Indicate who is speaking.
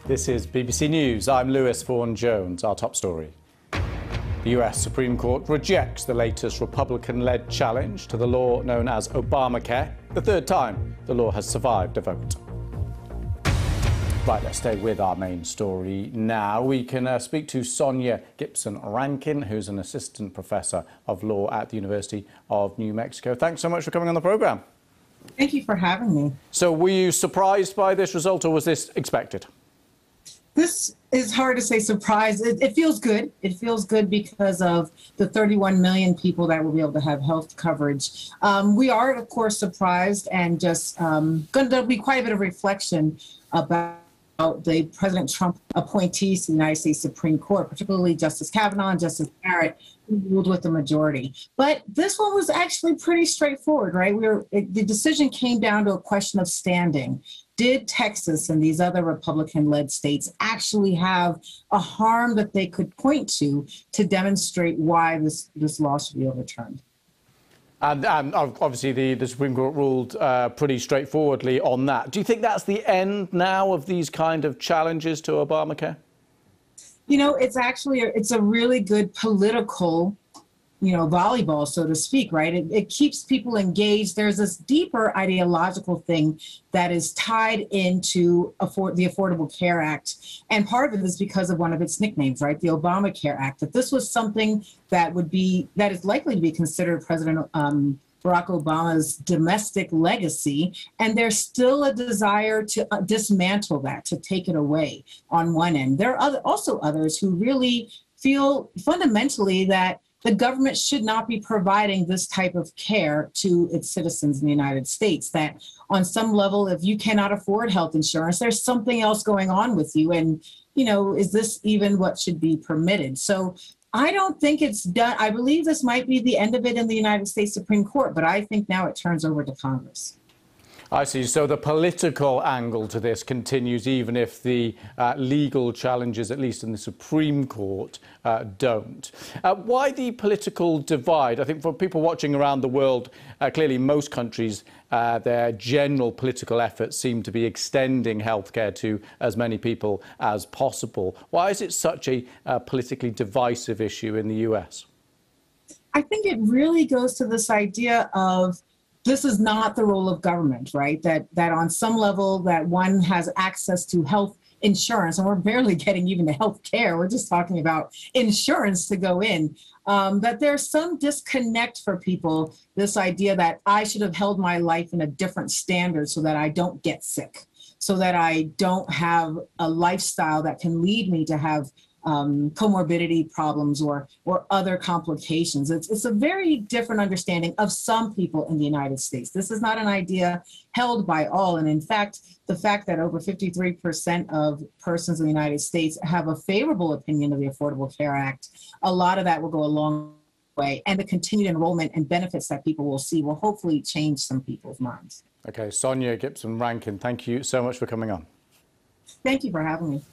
Speaker 1: This is BBC News. I'm Lewis Vaughan-Jones. Our top story. The US Supreme Court rejects the latest Republican-led challenge to the law known as Obamacare, the third time the law has survived a vote. Right, let's stay with our main story now. We can speak to Sonia Gipson Rankin, who's an assistant professor of law at the University of New Mexico. Thanks so much for coming on the programme.
Speaker 2: Thank you for having me.
Speaker 1: So were you surprised by this result, or was this expected?
Speaker 2: This is hard to say surprise. It feels good. It feels good because of the 31 million people that will be able to have health coverage. We are, of course, surprised, and just there'll be quite a bit of reflection about the President Trump appointees to the United States Supreme Court, particularly Justice Kavanaugh and Justice Barrett, who ruled with the majority. But this one was actually pretty straightforward, right? The decision came down to a question of standing. Did Texas and these other Republican-led states actually have a harm that they could point to demonstrate why this law should be overturned?
Speaker 1: And obviously the Supreme Court ruled pretty straightforwardly on that. Do you think that's the end now of these kind of challenges to Obamacare?
Speaker 2: You know, it's a really good political, volleyball, so to speak, right? It keeps people engaged. There's this deeper ideological thing that is tied into the Affordable Care Act. And part of it is because of one of its nicknames, right? The Obamacare Act, that this was something that is likely to be considered President Barack Obama's domestic legacy. And there's still a desire to dismantle that, to take it away on one end. There are also others who really feel fundamentally that the government should not be providing this type of care to its citizens in the United States, that on some level, if you cannot afford health insurance, there's something else going on with you. And, is this even what should be permitted? So I don't think it's done. I believe this might be the end of it in the United States Supreme Court, but I think now it turns over to Congress.
Speaker 1: I see. So the political angle to this continues, even if the legal challenges, at least in the Supreme Court, don't. Why the political divide? I think for people watching around the world, clearly most countries, their general political efforts seem to be extending healthcare to as many people as possible. Why is it such a politically divisive issue in the US?
Speaker 2: I think it really goes to this idea of this is not the role of government, right? That on some level that one has access to health insurance, and we're barely getting even to health care. We're just talking about insurance to go in. That there's some disconnect for people, this idea that I should have held my life in a different standard so that I don't get sick, so that I don't have a lifestyle that can lead me to have comorbidity problems or other complications. It's a very different understanding of some people in the United States. This is not an idea held by all. And in fact, the fact that over 53% of persons in the United States have a favorable opinion of the Affordable Care Act, a lot of that will go a long way. And the continued enrollment and benefits that people will see will hopefully change some people's minds.
Speaker 1: OK, Sonia Gipson Rankin, thank you so much for coming on.
Speaker 2: Thank you for having me.